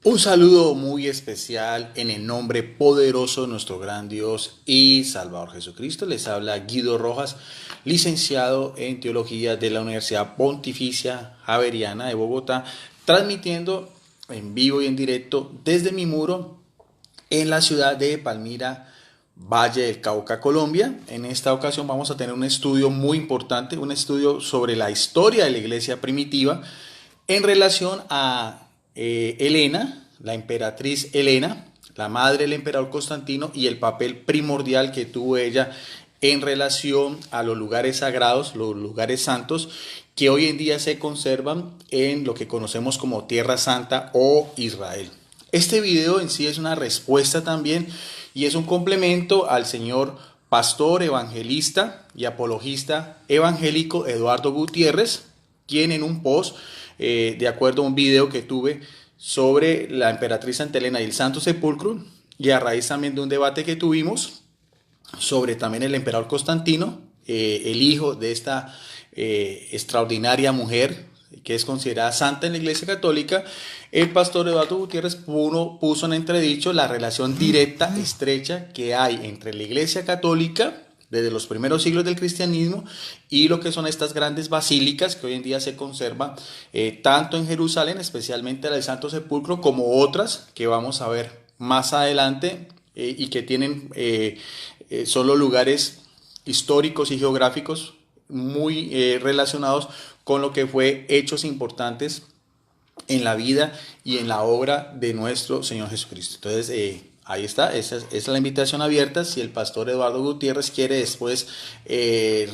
Un saludo muy especial en el nombre poderoso de nuestro gran Dios y Salvador Jesucristo. Les habla Guido Rojas, licenciado en Teología de la Universidad Pontificia Javeriana de Bogotá, transmitiendo en vivo y en directo desde mi muro en la ciudad de Palmira, Valle del Cauca, Colombia. En esta ocasión vamos a tener un estudio muy importante, un estudio sobre la historia de la iglesia primitiva en relación a Helena, la emperatriz Helena, la madre del emperador Constantino, y el papel primordial que tuvo ella en relación a los lugares sagrados, los lugares santos, que hoy en día se conservan en lo que conocemos como Tierra Santa o Israel. Este video en sí es una respuesta también y es un complemento al señor pastor, evangelista y apologista evangélico Eduardo Gutiérrez, quien en un post, de acuerdo a un video que tuve sobre la emperatriz Santa Elena y el Santo Sepulcro, y a raíz también de un debate que tuvimos sobre también el emperador Constantino, el hijo de esta extraordinaria mujer que es considerada santa en la Iglesia Católica, el pastor Eduardo Gutiérrez puso en entredicho la relación directa, estrecha que hay entre la Iglesia Católica desde los primeros siglos del cristianismo y lo que son estas grandes basílicas que hoy en día se conservan tanto en Jerusalén, especialmente la del Santo Sepulcro, como otras que vamos a ver más adelante y que tienen son los lugares históricos y geográficos muy relacionados con lo que fue hechos importantes en la vida y en la obra de nuestro Señor Jesucristo. Entonces, ahí está, esa es la invitación abierta. Si el pastor Eduardo Gutiérrez quiere después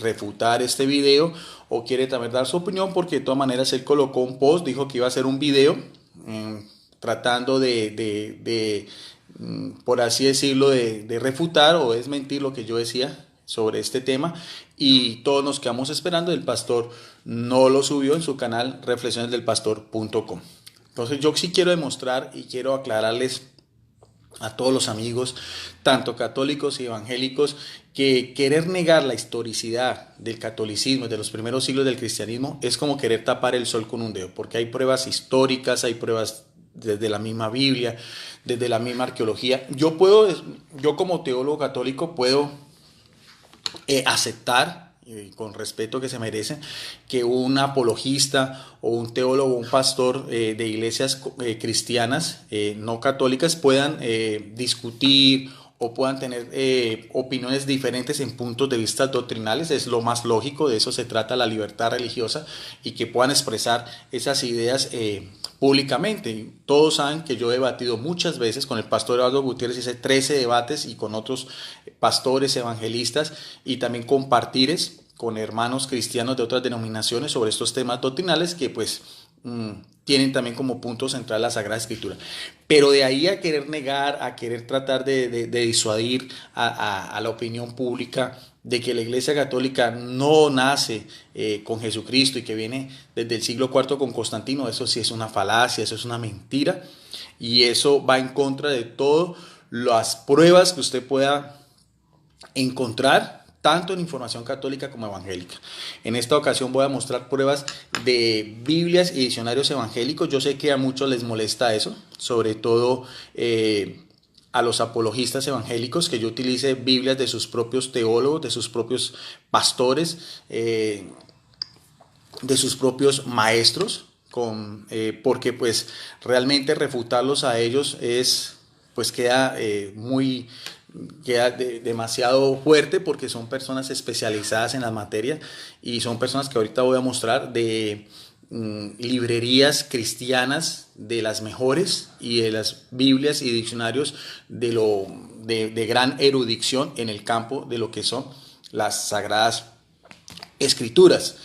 refutar este video o quiere también dar su opinión, porque de todas maneras él colocó un post, dijo que iba a hacer un video tratando por así decirlo, de refutar o desmentir lo que yo decía sobre este tema, y todos nos quedamos esperando. El pastor no lo subió en su canal reflexionesdelpastor.com. Entonces yo sí quiero demostrar y quiero aclararles a todos los amigos, tanto católicos y evangélicos, que querer negar la historicidad del catolicismo de los primeros siglos del cristianismo es como querer tapar el sol con un dedo, porque hay pruebas históricas, hay pruebas desde la misma Biblia, desde la misma arqueología. Yo como teólogo católico puedo aceptar, con respeto que se merecen, que un apologista o un teólogo, un pastor de iglesias cristianas no católicas puedan discutir o puedan tener opiniones diferentes en puntos de vista doctrinales. Es lo más lógico, de eso se trata la libertad religiosa, y que puedan expresar esas ideas públicamente. Todos saben que yo he debatido muchas veces con el pastor Eduardo Gutiérrez, hice 13 debates, y con otros pastores evangelistas, y también con partires, con hermanos cristianos de otras denominaciones, sobre estos temas doctrinales que pues tienen también como punto central la Sagrada Escritura. Pero de ahí a querer negar, a querer tratar de disuadir a la opinión pública de que la Iglesia Católica no nace con Jesucristo y que viene desde el siglo IV con Constantino, eso sí es una falacia, eso es una mentira, y eso va en contra de todas las pruebas que usted pueda encontrar tanto en información católica como evangélica. En esta ocasión voy a mostrar pruebas de Biblias y diccionarios evangélicos. Yo sé que a muchos les molesta eso, sobre todo a los apologistas evangélicos, que yo utilice Biblias de sus propios teólogos, de sus propios pastores, de sus propios maestros, porque pues realmente refutarlos a ellos pues queda demasiado fuerte, porque son personas especializadas en las materias y son personas que ahorita voy a mostrar de librerías cristianas de las mejores, y de las Biblias y diccionarios de gran erudición en el campo de lo que son las Sagradas Escrituras.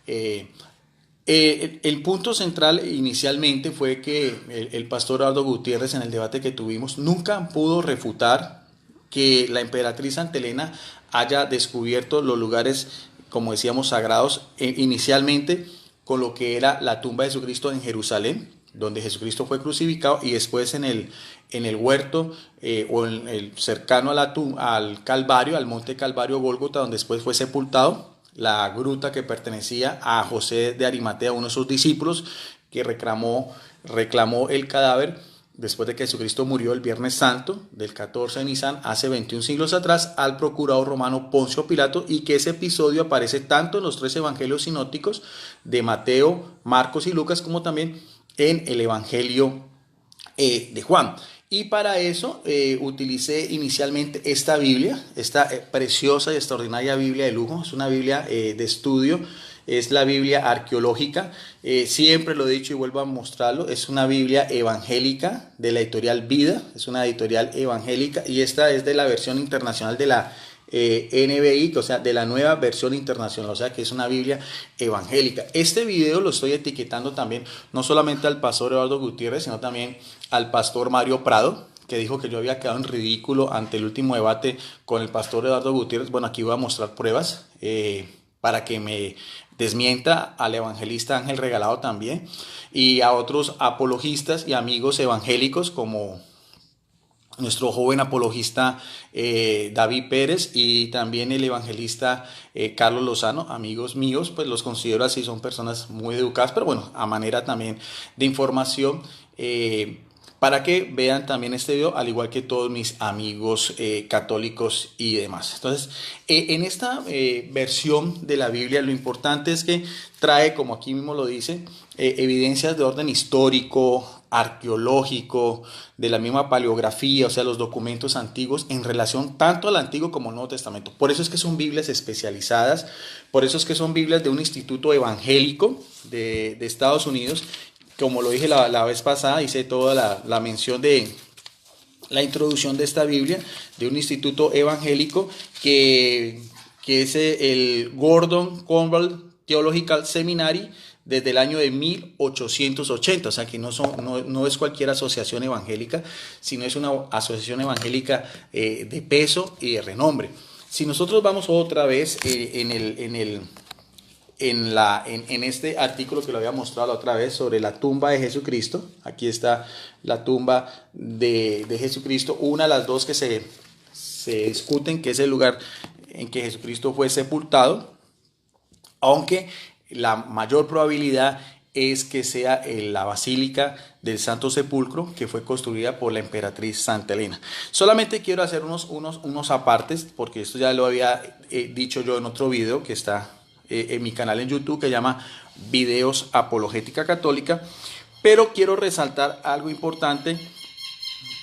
El punto central inicialmente fue que el pastor Eduardo Gutiérrez, en el debate que tuvimos, nunca pudo refutar que la emperatriz Santa Elena haya descubierto los lugares, como decíamos, sagrados, inicialmente con lo que era la tumba de Jesucristo en Jerusalén, donde Jesucristo fue crucificado, y después en el huerto cercano al Calvario, al monte Calvario Gólgota, donde después fue sepultado, la gruta que pertenecía a José de Arimatea, uno de sus discípulos, que reclamó el cadáver después de que Jesucristo murió el Viernes Santo del 14 de Nisan, hace 21 siglos atrás, al procurador romano Poncio Pilato, y que ese episodio aparece tanto en los tres evangelios sinópticos de Mateo, Marcos y Lucas, como también en el Evangelio de Juan. Y para eso utilicé inicialmente esta Biblia, esta preciosa y extraordinaria Biblia de lujo. Es una Biblia de estudio, es la Biblia arqueológica. Siempre lo he dicho y vuelvo a mostrarlo. Es una Biblia evangélica de la editorial Vida, es una editorial evangélica, y esta es de la versión internacional de la NBI, o sea, de la nueva versión internacional, o sea, que es una Biblia evangélica. Este video lo estoy etiquetando también, no solamente al pastor Eduardo Gutiérrez, sino también al pastor Mario Prado, que dijo que yo había quedado en ridículo ante el último debate con el pastor Eduardo Gutiérrez. Bueno, aquí voy a mostrar pruebas para que me desmienta al evangelista Ángel Regalado también, y a otros apologistas y amigos evangélicos como nuestro joven apologista David Pérez, y también el evangelista Carlos Lozano, amigos míos, pues los considero así, son personas muy educadas, pero bueno, a manera también de información, para que vean también este video, al igual que todos mis amigos católicos y demás. Entonces, en esta versión de la Biblia, lo importante es que trae, como aquí mismo lo dice, evidencias de orden histórico, arqueológico, de la misma paleografía, o sea, los documentos antiguos en relación tanto al Antiguo como al Nuevo Testamento. Por eso es que son Biblias especializadas, por eso es que son Biblias de un instituto evangélico de Estados Unidos. Como lo dije la vez pasada, hice toda la mención de la introducción de esta Biblia, de un instituto evangélico que es el Gordon Conwell Theological Seminary, desde el año de 1880, o sea que no es cualquier asociación evangélica, sino es una asociación evangélica de peso y de renombre. Si nosotros vamos otra vez en este artículo que lo había mostrado la otra vez sobre la tumba de Jesucristo, aquí está la tumba de Jesucristo, una de las dos que se discuten, que es el lugar en que Jesucristo fue sepultado, aunque la mayor probabilidad es que sea la Basílica del Santo Sepulcro, que fue construida por la emperatriz Santa Elena. Solamente quiero hacer unos apartes, porque esto ya lo había dicho yo en otro video que está en mi canal en YouTube, que se llama Videos Apologética Católica, pero quiero resaltar algo importante,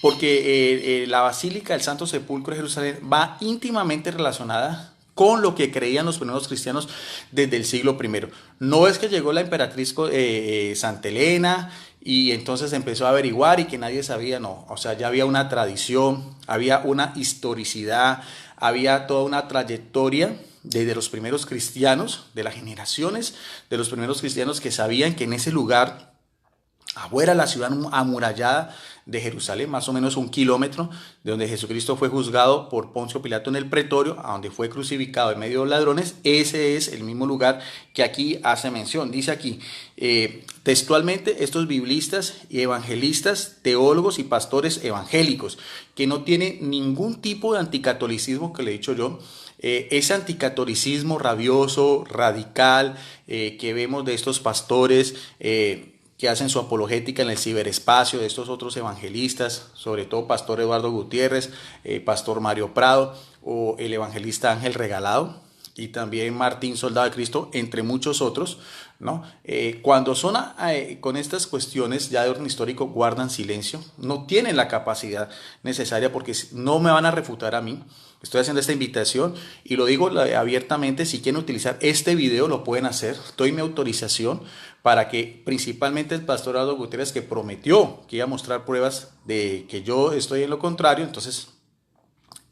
porque la Basílica del Santo Sepulcro de Jerusalén va íntimamente relacionada con lo que creían los primeros cristianos desde el siglo I. No es que llegó la emperatriz Santa Elena y entonces empezó a averiguar y que nadie sabía, no. O sea, ya había una tradición, había una historicidad, había toda una trayectoria desde los primeros cristianos, de las generaciones de los primeros cristianos, que sabían que en ese lugar, afuera la ciudad amurallada de Jerusalén, más o menos 1 kilómetro, de donde Jesucristo fue juzgado por Poncio Pilato en el pretorio, a donde fue crucificado en medio de ladrones, ese es el mismo lugar que aquí hace mención. Dice aquí, textualmente, estos biblistas y evangelistas, teólogos y pastores evangélicos, que no tienen ningún tipo de anticatolicismo, que le he dicho yo, ese anticatolicismo rabioso, radical, que vemos de estos pastores, que hacen su apologética en el ciberespacio, de estos otros evangelistas, sobre todo pastor Eduardo Gutiérrez, pastor Mario Prado, o el evangelista Ángel Regalado, y también Martín Soldado de Cristo, entre muchos otros, ¿no? Cuando son con estas cuestiones ya de orden histórico, guardan silencio, no tienen la capacidad necesaria, porque no me van a refutar a mí. Estoy haciendo esta invitación y lo digo abiertamente: si quieren utilizar este video lo pueden hacer, doy mi autorización para que principalmente el pastor Eduardo Gutiérrez, que prometió que iba a mostrar pruebas de que yo estoy en lo contrario, entonces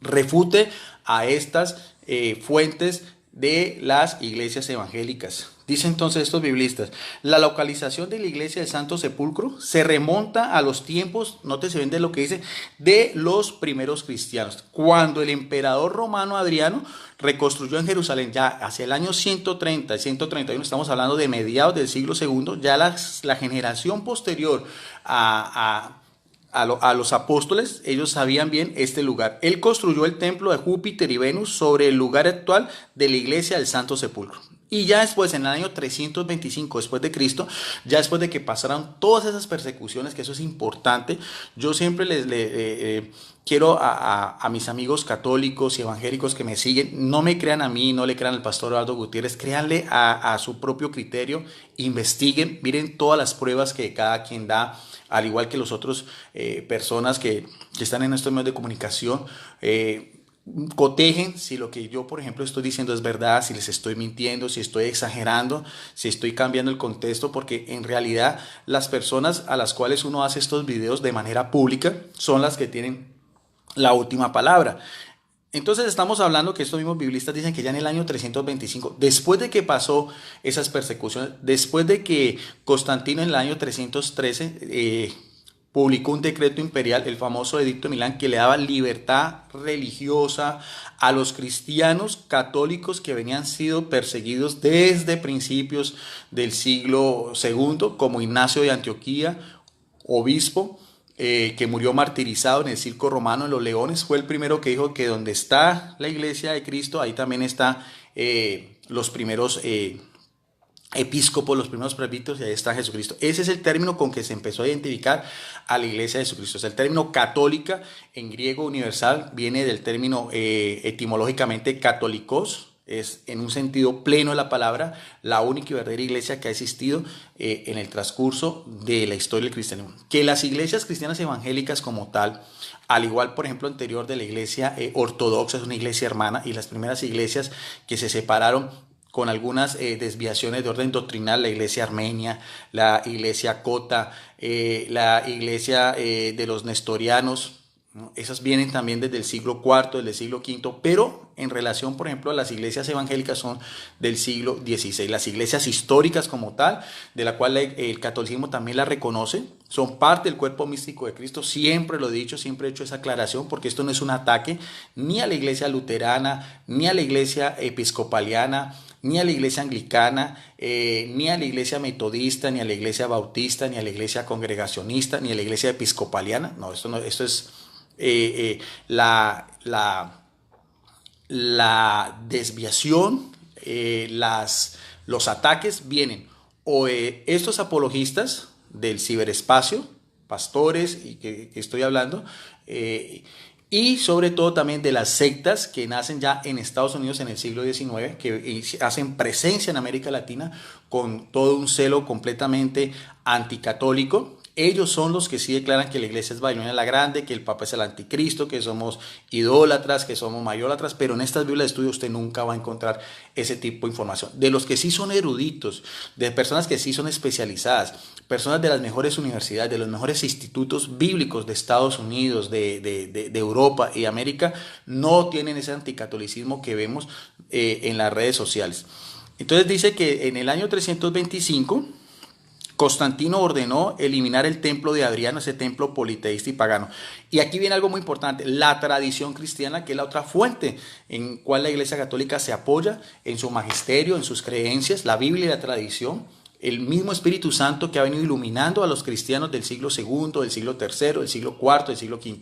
refute a estas fuentes de las iglesias evangélicas. Dice entonces estos biblistas: la localización de la iglesia del Santo Sepulcro se remonta a los tiempos, nótese bien de lo que dice, de los primeros cristianos, cuando el emperador romano Adriano reconstruyó en Jerusalén, ya hacia el año 130 y 131, estamos hablando de mediados del siglo II, ya la generación posterior a los apóstoles, ellos sabían bien este lugar. Él construyó el templo de Júpiter y Venus sobre el lugar actual de la iglesia del Santo Sepulcro. Y ya después, en el año 325 después de Cristo, ya después de que pasaron todas esas persecuciones, que eso es importante, yo siempre quiero a mis amigos católicos y evangélicos que me siguen, no me crean a mí, no le crean al pastor Eduardo Gutiérrez, créanle a su propio criterio, investiguen, miren todas las pruebas que cada quien da, al igual que los otros personas que están en estos medios de comunicación. Cotejen si lo que yo, por ejemplo, estoy diciendo es verdad, si les estoy mintiendo, si estoy exagerando, si estoy cambiando el contexto, porque en realidad las personas a las cuales uno hace estos videos de manera pública son las que tienen la última palabra. Entonces estamos hablando que estos mismos biblistas dicen que ya en el año 325, después de que pasó esas persecuciones, después de que Constantino en el año 313 publicó un decreto imperial, el famoso Edicto de Milán, que le daba libertad religiosa a los cristianos católicos que venían siendo perseguidos desde principios del siglo segundo, como Ignacio de Antioquía, obispo, que murió martirizado en el circo romano en los Leones. Fue el primero que dijo que donde está la iglesia de Cristo, ahí también está los primeros episcopos, los primeros presbíteros, y ahí está Jesucristo. Ese es el término con que se empezó a identificar a la iglesia de Jesucristo. Es el término católica, en griego universal, viene del término etimológicamente católicos, es en un sentido pleno de la palabra, la única y verdadera iglesia que ha existido en el transcurso de la historia del cristianismo. Que las iglesias cristianas evangélicas como tal, al igual, por ejemplo, anterior de la iglesia ortodoxa, es una iglesia hermana, y las primeras iglesias que se separaron con algunas desviaciones de orden doctrinal, la iglesia armenia, la iglesia cota, la iglesia de los nestorianos, ¿no? Esas vienen también desde el siglo IV, desde el siglo V, pero en relación, por ejemplo, a las iglesias evangélicas son del siglo XVI. Las iglesias históricas como tal, de la cual el catolicismo también la reconoce, son parte del cuerpo místico de Cristo. Siempre lo he dicho, siempre he hecho esa aclaración, porque esto no es un ataque ni a la iglesia luterana, ni a la iglesia episcopaliana, ni a la iglesia anglicana, ni a la iglesia metodista, ni a la iglesia bautista, ni a la iglesia congregacionista, ni a la iglesia episcopaliana. No, esto es la desviación, los ataques vienen o estos apologistas del ciberespacio, pastores y que estoy hablando, y sobre todo también de las sectas que nacen ya en Estados Unidos en el siglo XIX, que hacen presencia en América Latina con todo un celo completamente anticatólico. Ellos son los que sí declaran que la iglesia es Babilonia la Grande, que el Papa es el anticristo, que somos idólatras, que somos mayólatras, pero en estas Biblias de estudio usted nunca va a encontrar ese tipo de información. De los que sí son eruditos, de personas que sí son especializadas, personas de las mejores universidades, de los mejores institutos bíblicos de Estados Unidos, de Europa y América, no tienen ese anticatolicismo que vemos en las redes sociales. Entonces dice que en el año 325... Constantino ordenó eliminar el templo de Adriano, ese templo politeísta y pagano. Y aquí viene algo muy importante, la tradición cristiana, que es la otra fuente en cual la Iglesia Católica se apoya en su magisterio, en sus creencias, la Biblia y la tradición. El mismo Espíritu Santo que ha venido iluminando a los cristianos del siglo II, del siglo III, del siglo IV, del siglo V.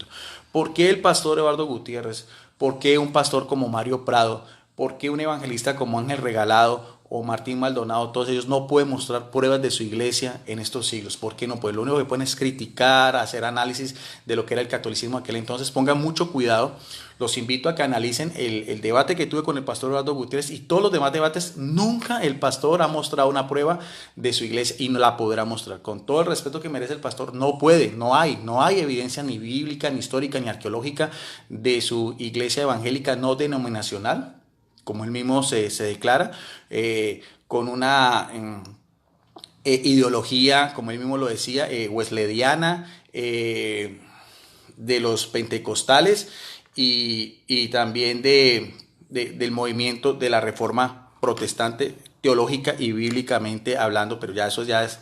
¿Por qué el pastor Eduardo Gutiérrez? ¿Por qué un pastor como Mario Prado? ¿Por qué un evangelista como Ángel Regalado o Martín Maldonado? Todos ellos no pueden mostrar pruebas de su iglesia en estos siglos. ¿Por qué no? Pues lo único que pueden es criticar, hacer análisis de lo que era el catolicismo aquel entonces. Pongan mucho cuidado. Los invito a que analicen el debate que tuve con el pastor Eduardo Gutiérrez y todos los demás debates. Nunca el pastor ha mostrado una prueba de su iglesia y no la podrá mostrar. Con todo el respeto que merece el pastor, no puede, no hay evidencia ni bíblica, ni histórica, ni arqueológica de su iglesia evangélica no denominacional, como él mismo se declara, con una ideología, como él mismo lo decía, wesleyana, de los pentecostales y también del movimiento de la reforma protestante, teológica y bíblicamente hablando, pero ya eso ya es,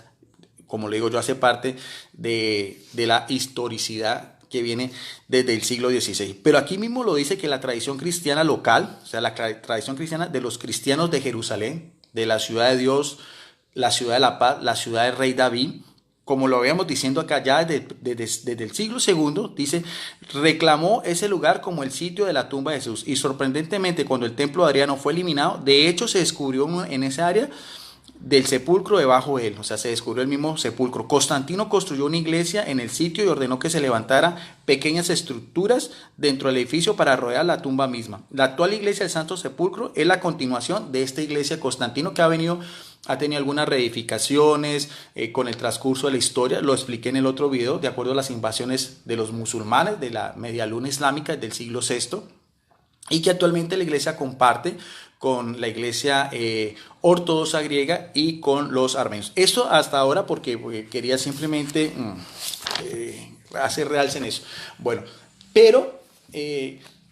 como le digo yo, hace parte de la historicidad que viene desde el siglo XVI. Pero aquí mismo lo dice que la tradición cristiana local, o sea, la tradición cristiana de los cristianos de Jerusalén, de la ciudad de Dios, la ciudad de la paz, la ciudad del rey David, como lo habíamos diciendo acá ya desde el siglo segundo, dice, reclamó ese lugar como el sitio de la tumba de Jesús. Y sorprendentemente, cuando el templo de Adriano fue eliminado, de hecho se descubrió en esa área del sepulcro debajo de él, o sea, se descubrió el mismo sepulcro. Constantino construyó una iglesia en el sitio y ordenó que se levantara pequeñas estructuras dentro del edificio para rodear la tumba misma. La actual iglesia del Santo Sepulcro es la continuación de esta iglesia de Constantino, que ha tenido algunas reedificaciones con el transcurso de la historia. Lo expliqué en el otro video, de acuerdo a las invasiones de los musulmanes de la media luna islámica del siglo sexto, y que actualmente la iglesia comparte con la iglesia ortodoxa griega y con los armenios. Esto hasta ahora porque quería simplemente hacer realce en eso. Bueno, pero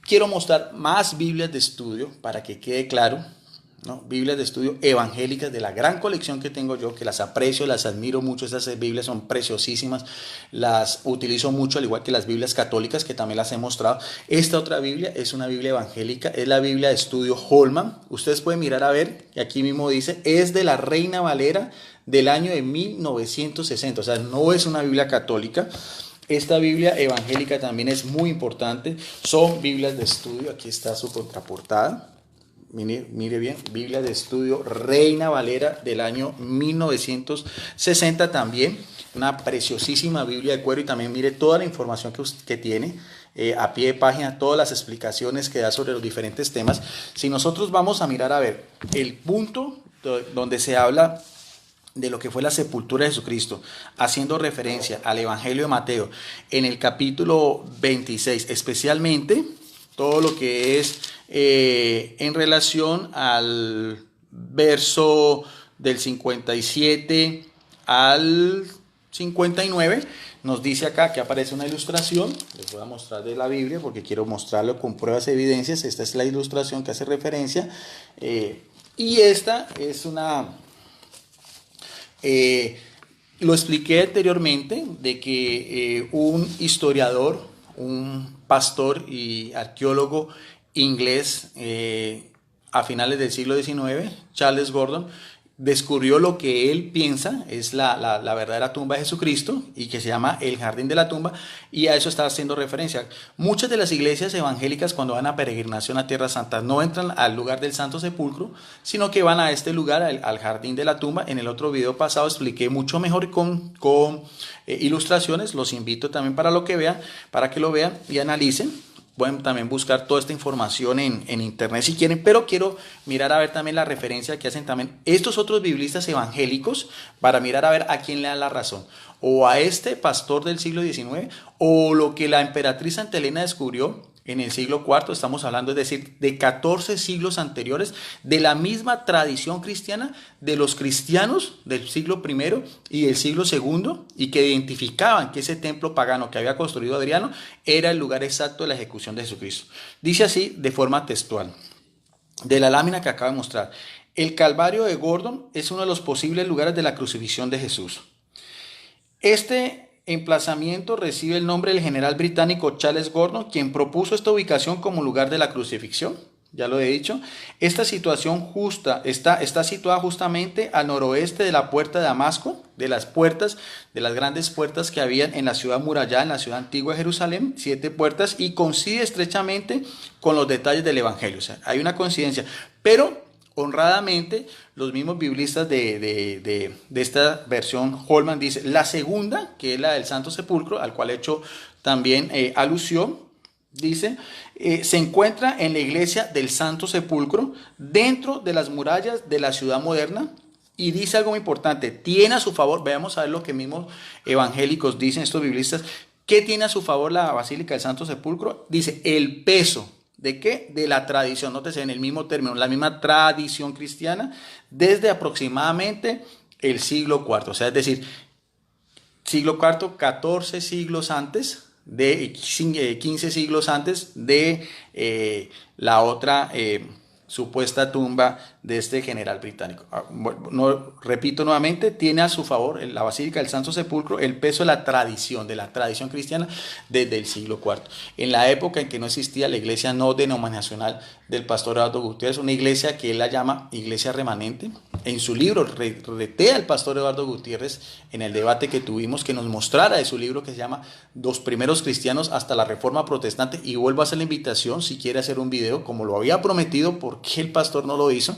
quiero mostrar más Biblias de estudio para que quede claro, ¿no? Biblias de estudio evangélicas de la gran colección que tengo yo, que las aprecio, las admiro mucho. Estas Biblias son preciosísimas, las utilizo mucho, al igual que las Biblias católicas, que también las he mostrado. Esta otra Biblia es una Biblia evangélica, es la Biblia de estudio Holman. Ustedes pueden mirar a ver, y aquí mismo dice, es de la Reina Valera del año de 1960, o sea, no es una Biblia católica. Esta Biblia evangélica también es muy importante. Son Biblias de estudio, aquí está su contraportada. Mire bien, Biblia de estudio Reina Valera del año 1960 también, una preciosísima Biblia de cuero, y también mire toda la información que tiene a pie de página, todas las explicaciones que da sobre los diferentes temas. Si nosotros vamos a mirar a ver el punto donde se habla de lo que fue la sepultura de Jesucristo, haciendo referencia al Evangelio de Mateo en el capítulo 26, especialmente todo lo que es en relación al verso del 57 al 59, nos dice acá que aparece una ilustración. Les voy a mostrar de la Biblia porque quiero mostrarlo con pruebas y evidencias. Esta es la ilustración que hace referencia, y esta es una... lo expliqué anteriormente de que un historiador, un pastor y arqueólogo inglés a finales del siglo XIX, Charles Gordon, descubrió lo que él piensa es la verdadera tumba de Jesucristo, y que se llama el Jardín de la Tumba, y a eso está haciendo referencia. Muchas de las iglesias evangélicas, cuando van a peregrinación a Tierra Santa, no entran al lugar del Santo Sepulcro, sino que van a este lugar, al Jardín de la Tumba. En el otro video pasado expliqué mucho mejor con ilustraciones. Los invito también para que lo vean y analicen. Pueden también buscar toda esta información en internet si quieren, pero quiero mirar a ver también la referencia que hacen también estos otros biblistas evangélicos, para mirar a ver a quién le dan la razón, o a este pastor del siglo XIX, o lo que la emperatriz Santa Elena descubrió en el siglo IV. Estamos hablando, es decir, de 14 siglos anteriores, de la misma tradición cristiana de los cristianos del siglo I y del siglo II, y que identificaban que ese templo pagano que había construido Adriano era el lugar exacto de la ejecución de Jesucristo. Dice así de forma textual, de la lámina que acabo de mostrar: el Calvario de Gordon es uno de los posibles lugares de la crucifixión de Jesús. Este emplazamiento recibe el nombre del general británico Charles Gordon, quien propuso esta ubicación como lugar de la crucifixión. Ya lo he dicho. Esta situación está situada justamente al noroeste de la puerta de Damasco, de las grandes puertas que habían en la ciudad murallada, en la ciudad antigua de Jerusalén, 7 puertas, y coincide estrechamente con los detalles del Evangelio. O sea, hay una coincidencia, pero honradamente, los mismos biblistas de esta versión Holman dice la segunda, que es la del Santo Sepulcro, al cual he hecho también alusión, dice, se encuentra en la iglesia del Santo Sepulcro, dentro de las murallas de la ciudad moderna, y dice algo muy importante: tiene a su favor, veamos a ver lo que mismos evangélicos dicen, estos biblistas, ¿qué tiene a su favor la Basílica del Santo Sepulcro? Dice, el peso. ¿De qué? De la tradición. Nótese en el mismo término, la misma tradición cristiana desde aproximadamente el siglo IV. O sea, es decir, siglo IV, 14 siglos antes, 15 siglos antes de la otra supuesta tumba de este general británico. Repito nuevamente, tiene a su favor la Basílica del Santo Sepulcro el peso de la tradición cristiana desde el siglo IV. En la época en que no existía la iglesia no denominacional del pastor Eduardo Gutiérrez, una iglesia que él la llama iglesia remanente, en su libro, reté al pastor Eduardo Gutiérrez en el debate que tuvimos, que nos mostrara de su libro que se llama Los primeros cristianos hasta la Reforma Protestante, y vuelvo a hacer la invitación, si quiere hacer un video, como lo había prometido, ¿por qué el pastor no lo hizo?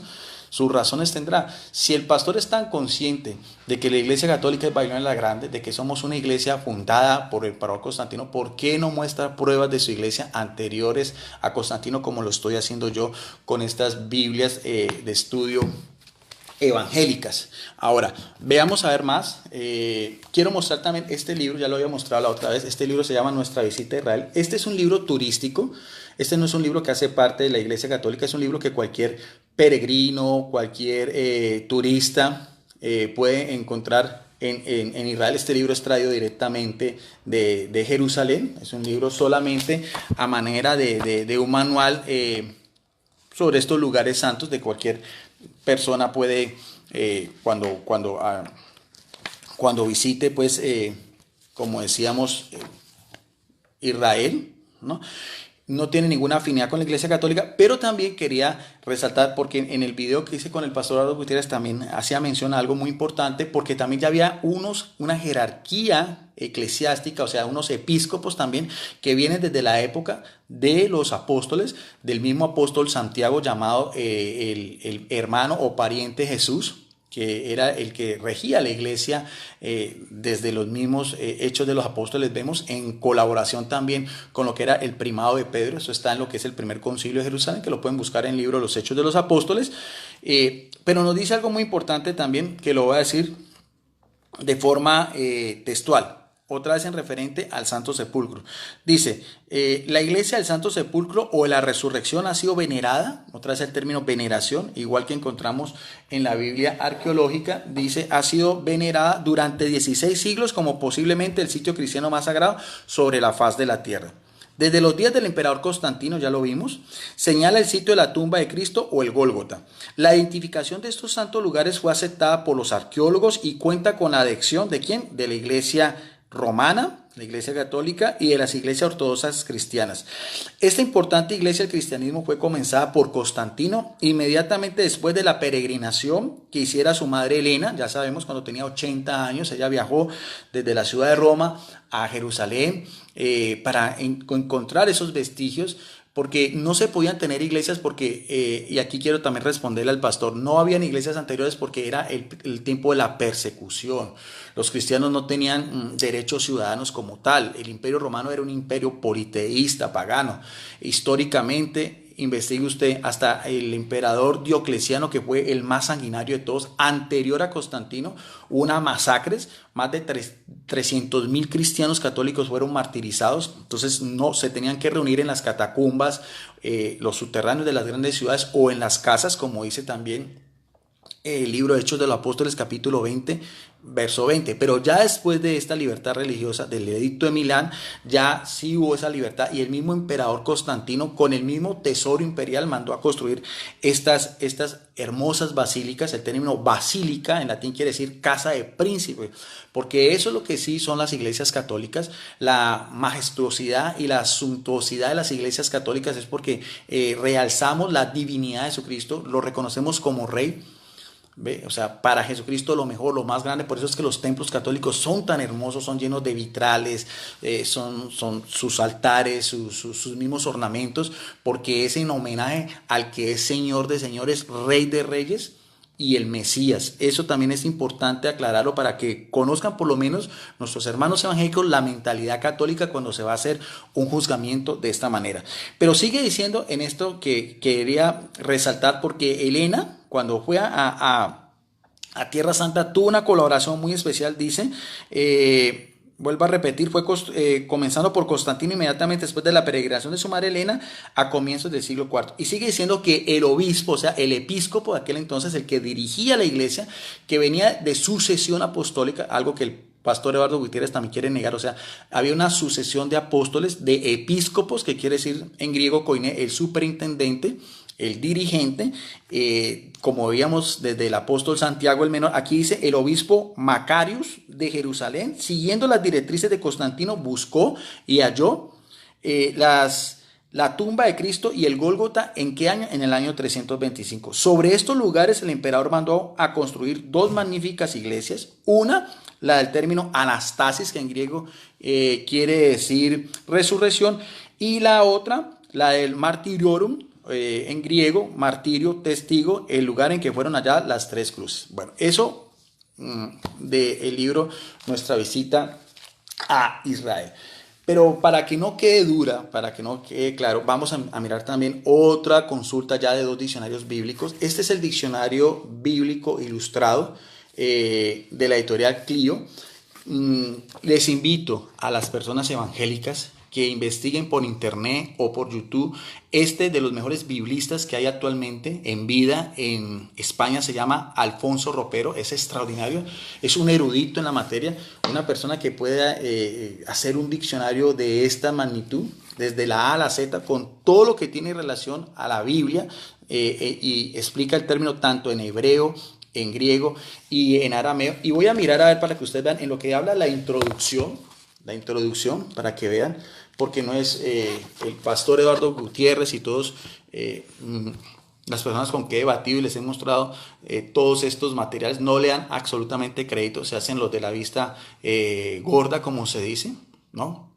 Sus razones tendrá. Si el pastor es tan consciente de que la Iglesia Católica es Babilonia la Grande, de que somos una iglesia fundada por el emperador Constantino, ¿por qué no muestra pruebas de su iglesia anteriores a Constantino, como lo estoy haciendo yo con estas Biblias de estudio evangélicas? Ahora, veamos a ver más. Quiero mostrar también este libro, ya lo había mostrado la otra vez. Este libro se llama Nuestra visita a Israel. Este es un libro turístico. Este no es un libro que hace parte de la Iglesia Católica, es un libro que cualquier peregrino, cualquier turista puede encontrar en Israel. Este libro es traído directamente de Jerusalén. Es un libro solamente a manera de un manual sobre estos lugares santos. De cualquier persona puede, cuando visite, pues, como decíamos, Israel, ¿no? No tiene ninguna afinidad con la Iglesia Católica, pero también quería resaltar, porque en el video que hice con el pastor Eduardo Gutiérrez también hacía mención a algo muy importante, porque también ya había una jerarquía eclesiástica, o sea, unos episcopos también, que vienen desde la época de los apóstoles, del mismo apóstol Santiago, llamado el hermano o pariente Jesús, que era el que regía la iglesia desde los mismos hechos de los apóstoles. Vemos en colaboración también con lo que era el primado de Pedro. Eso está en lo que es el primer concilio de Jerusalén, que lo pueden buscar en el libro Los Hechos de los Apóstoles. Pero nos dice algo muy importante también, que lo voy a decir de forma textual. Otra vez en referente al Santo Sepulcro. Dice, la iglesia del Santo Sepulcro o la resurrección ha sido venerada, otra vez el término veneración, igual que encontramos en la Biblia arqueológica, dice, ha sido venerada durante 16 siglos como posiblemente el sitio cristiano más sagrado sobre la faz de la tierra. Desde los días del emperador Constantino, ya lo vimos, señala el sitio de la tumba de Cristo o el Gólgota. La identificación de estos santos lugares fue aceptada por los arqueólogos y cuenta con la adhesión ¿de quién? De la iglesia romana, la iglesia católica y de las iglesias ortodoxas cristianas. Esta importante iglesia del cristianismo fue comenzada por Constantino inmediatamente después de la peregrinación que hiciera su madre Helena. Ya sabemos, cuando tenía 80 años, ella viajó desde la ciudad de Roma a Jerusalén para encontrar esos vestigios, porque no se podían tener iglesias porque, y aquí quiero también responderle al pastor, no habían iglesias anteriores porque era el tiempo de la persecución. Los cristianos no tenían derechos ciudadanos como tal. El imperio romano era un imperio politeísta, pagano. Históricamente, investigue usted, hasta el emperador Diocleciano, que fue el más sanguinario de todos, anterior a Constantino, hubo unas masacres, más de 300.000 cristianos católicos fueron martirizados. Entonces no se tenían que reunir en las catacumbas, los subterráneos de las grandes ciudades, o en las casas, como dice también el libro de Hechos de los Apóstoles, capítulo 20, verso 20. Pero ya después de esta libertad religiosa del edicto de Milán, ya sí hubo esa libertad, y el mismo emperador Constantino, con el mismo tesoro imperial, mandó a construir estas hermosas basílicas. El término basílica en latín quiere decir casa de príncipe, porque eso es lo que sí son las iglesias católicas. La majestuosidad y la suntuosidad de las iglesias católicas es porque realzamos la divinidad de Jesucristo, lo reconocemos como rey. ¿Ve? O sea, para Jesucristo lo mejor, lo más grande. Por eso es que los templos católicos son tan hermosos, son llenos de vitrales, son sus altares, sus mismos ornamentos, porque es en homenaje al que es Señor de señores, Rey de reyes y el Mesías. Eso también es importante aclararlo para que conozcan, por lo menos nuestros hermanos evangélicos, la mentalidad católica cuando se va a hacer un juzgamiento de esta manera. Pero sigue diciendo en esto que quería resaltar, porque Helena, cuando fue a Tierra Santa, tuvo una colaboración muy especial, dice. Vuelvo a repetir, fue comenzando por Constantino inmediatamente después de la peregrinación de su madre Helena a comienzos del siglo IV. Y sigue diciendo que el obispo, o sea, el episcopo de aquel entonces, el que dirigía la iglesia, que venía de sucesión apostólica, algo que el pastor Eduardo Gutiérrez también quiere negar. O sea, había una sucesión de apóstoles, de episcopos, que quiere decir en griego koine, el superintendente, el dirigente, como veíamos desde el apóstol Santiago el Menor. Aquí dice el obispo Macarius de Jerusalén, siguiendo las directrices de Constantino, buscó y halló las la tumba de Cristo y el Gólgota, ¿en qué año? En el año 325. Sobre estos lugares el emperador mandó a construir dos magníficas iglesias. Una, la del término anastasis, que en griego quiere decir resurrección, y la otra, la del martiriorum, en griego, martirio, testigo, el lugar en que fueron allá las tres cruces. Bueno, eso del libro Nuestra visita a Israel. Pero para que no quede dura, para que no quede claro, vamos a mirar también otra consulta ya de dos diccionarios bíblicos. Este es el diccionario bíblico ilustrado de la editorial Clio. Les invito a las personas evangélicas que investiguen por internet o por YouTube. Este de los mejores biblistas que hay actualmente en vida en España se llama Alfonso Ropero. Es extraordinario, es un erudito en la materia, una persona que pueda hacer un diccionario de esta magnitud, desde la A a la Z, con todo lo que tiene relación a la Biblia, y explica el término tanto en hebreo, en griego y en arameo. Y voy a mirar a ver para que ustedes vean en lo que habla la introducción, para que vean, porque no es el pastor Eduardo Gutiérrez y todos las personas con que he debatido y les he mostrado todos estos materiales, no le dan absolutamente crédito, se hacen los de la vista gorda, como se dice, ¿no?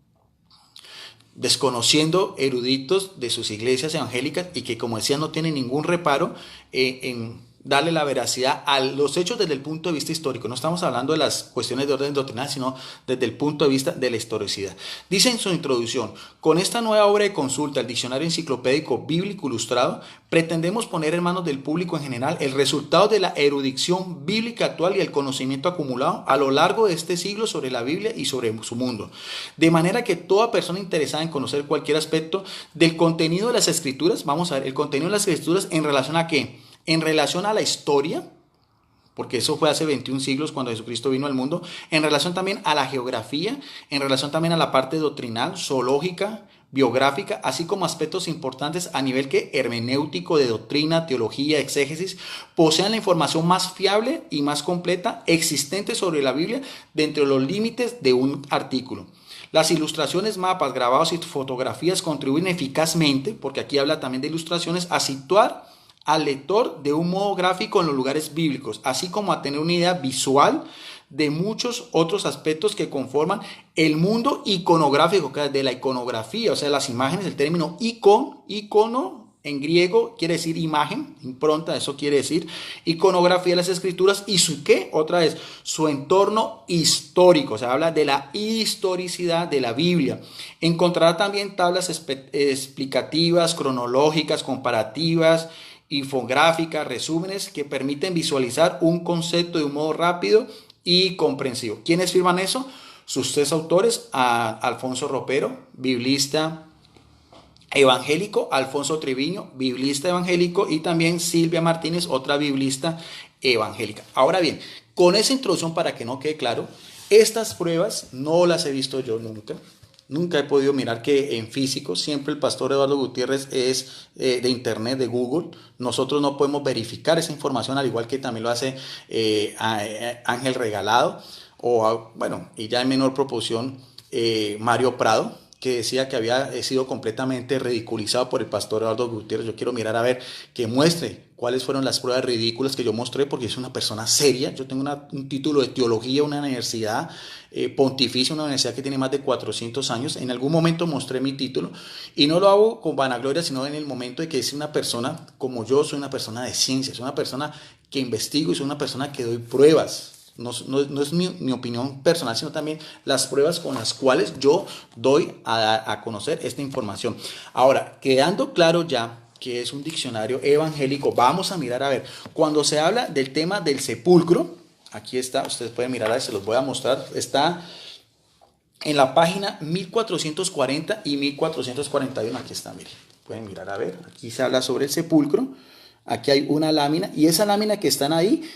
Desconociendo eruditos de sus iglesias evangélicas y que, como decía, no tienen ningún reparo en darle la veracidad a los hechos desde el punto de vista histórico. No estamos hablando de las cuestiones de orden doctrinal, sino desde el punto de vista de la historicidad. Dice en su introducción: con esta nueva obra de consulta, el Diccionario Enciclopédico Bíblico Ilustrado, pretendemos poner en manos del público en general el resultado de la erudición bíblica actual y el conocimiento acumulado a lo largo de este siglo sobre la Biblia y sobre su mundo. De manera que toda persona interesada en conocer cualquier aspecto del contenido de las Escrituras, vamos a ver, el contenido de las Escrituras en relación a ¿qué? En relación a la historia, porque eso fue hace 21 siglos cuando Jesucristo vino al mundo, en relación también a la geografía, en relación también a la parte doctrinal, zoológica, biográfica, así como aspectos importantes a nivel que hermenéutico, de doctrina, teología, exégesis, posean la información más fiable y más completa existente sobre la Biblia dentro de los límites de un artículo. Las ilustraciones, mapas, grabados y fotografías contribuyen eficazmente, porque aquí habla también de ilustraciones, a situar al lector de un modo gráfico en los lugares bíblicos, así como a tener una idea visual de muchos otros aspectos que conforman el mundo iconográfico, que es de la iconografía, o sea, las imágenes. El término icono en griego quiere decir imagen, impronta, eso quiere decir iconografía de las escrituras, y su qué, otra vez, su entorno histórico, o sea, habla de la historicidad de la Biblia. Encontrará también tablas explicativas, cronológicas, comparativas, infográficas, resúmenes que permiten visualizar un concepto de un modo rápido y comprensivo. ¿Quiénes firman eso? Sus tres autores: Alfonso Ropero, biblista evangélico; Alfonso Triviño, biblista evangélico; y también Silvia Martínez, otra biblista evangélica. Ahora bien, con esa introducción, para que no quede claro, estas pruebas no las he visto yo nunca. Nunca he podido mirar que en físico, siempre el pastor Eduardo Gutiérrez es de internet, de Google. Nosotros no podemos verificar esa información, al igual que también lo hace Ángel Regalado, o bueno, y ya en menor proporción Mario Prado, que decía que había sido completamente ridiculizado por el pastor Eduardo Gutiérrez. Yo quiero mirar a ver que muestre cuáles fueron las pruebas ridículas que yo mostré, porque es una persona seria. Yo tengo un título de teología, una universidad pontificia, una universidad que tiene más de 400 años. En algún momento mostré mi título, y no lo hago con vanagloria, sino en el momento de que es una persona como yo, soy una persona de ciencia, soy una persona que investigo y soy una persona que doy pruebas. No es mi opinión personal, sino también las pruebas con las cuales yo doy a conocer esta información. Ahora, quedando claro ya que es un diccionario evangélico, vamos a mirar a ver, cuando se habla del tema del sepulcro, aquí está, ustedes pueden mirar, ahí se los voy a mostrar, está en la página 1440 y 1441, aquí está, miren, pueden mirar a ver, aquí se habla sobre el sepulcro. Aquí hay una lámina, y esa lámina que están ahí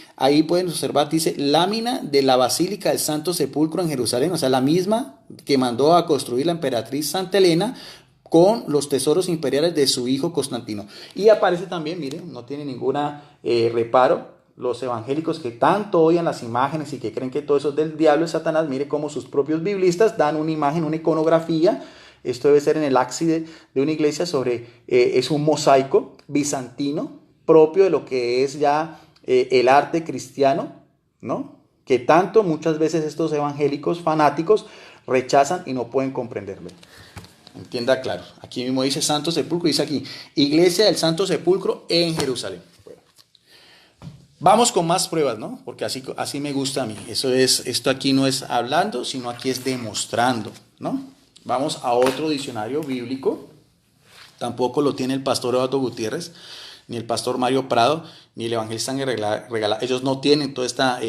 pueden observar, dice lámina de la Basílica del Santo Sepulcro en Jerusalén, o sea, la misma que mandó a construir la emperatriz Santa Elena con los tesoros imperiales de su hijo Constantino. Y aparece también, miren, no tiene ninguna reparo, los evangélicos que tanto odian las imágenes y que creen que todo eso es del diablo, es Satanás. Mire cómo sus propios biblistas dan una imagen, una iconografía Esto debe ser en el ábside de una iglesia es un mosaico bizantino propio de lo que es ya el arte cristiano, ¿no? Que tanto muchas veces estos evangélicos fanáticos rechazan y no pueden comprenderlo. Entienda claro. Aquí mismo dice Santo Sepulcro, dice aquí, Iglesia del Santo Sepulcro en Jerusalén. Bueno, vamos con más pruebas, ¿no? Porque así me gusta a mí. Esto aquí no es hablando, sino aquí es demostrando, ¿no? Vamos a otro diccionario bíblico. Tampoco lo tiene el pastor Eduardo Gutiérrez, ni el pastor Mario Prado, ni el evangelista Ángel Regalado. Ellos no tienen toda esta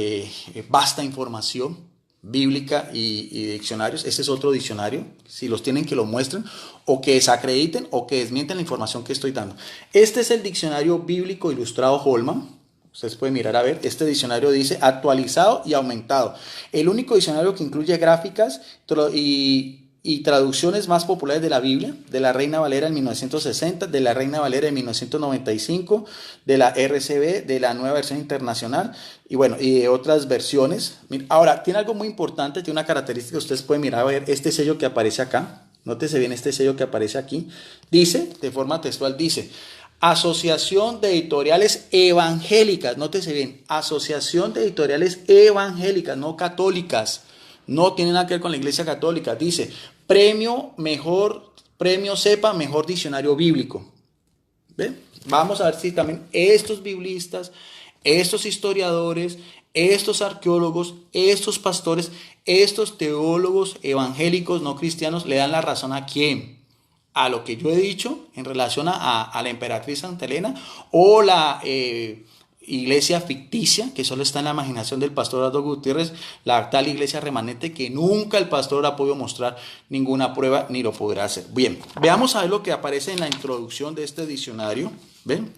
vasta información bíblica y diccionarios. Este es otro diccionario. Si los tienen, que lo muestren, o que desacrediten, o que desmienten la información que estoy dando. Este es el diccionario bíblico ilustrado Holman. Ustedes pueden mirar a ver. Este diccionario dice actualizado y aumentado. El único diccionario que incluye gráficas y traducciones más populares de la Biblia, de la Reina Valera en 1960, de la Reina Valera en 1995, de la RCB, de la Nueva Versión Internacional y bueno, y de otras versiones. Ahora, tiene algo muy importante, tiene una característica, ustedes pueden mirar a ver este sello que aparece acá. Nótese bien este sello que aparece aquí. Dice, de forma textual, dice: Asociación de Editoriales Evangélicas. Nótese bien, Asociación de Editoriales Evangélicas, no católicas. No tiene nada que ver con la Iglesia Católica. Dice, premio CEPA, mejor diccionario bíblico. ¿Ve? Vamos a ver si también estos biblistas, estos historiadores, estos arqueólogos, estos pastores, estos teólogos evangélicos no cristianos le dan la razón a quién. A lo que yo he dicho en relación a la emperatriz Santa Elena o la iglesia ficticia que solo está en la imaginación del pastor Eduardo Gutiérrez, la tal iglesia remanente que nunca el pastor ha podido mostrar ninguna prueba ni lo podrá hacer. Bien, veamos a ver lo que aparece en la introducción de este diccionario. ¿Ven?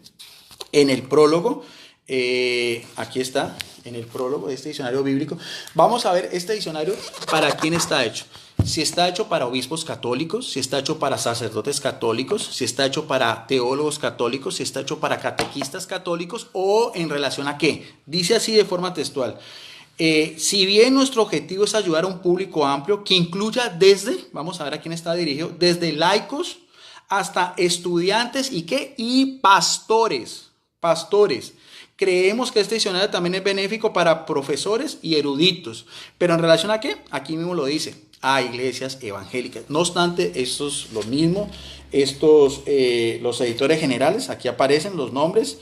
En el prólogo, aquí está, en el prólogo de este diccionario bíblico. Vamos a ver este diccionario para quién está hecho. Si está hecho para obispos católicos, si está hecho para sacerdotes católicos, si está hecho para teólogos católicos, si está hecho para catequistas católicos o en relación a qué. Dice así de forma textual. Si bien nuestro objetivo es ayudar a un público amplio que incluya desde, vamos a ver a quién está dirigido, desde laicos hasta estudiantes y pastores. Creemos que este diccionario también es benéfico para profesores y eruditos. ¿Pero en relación a qué? Aquí mismo lo dice. A iglesias evangélicas. No obstante, estos lo mismo. Los editores generales, aquí aparecen los nombres.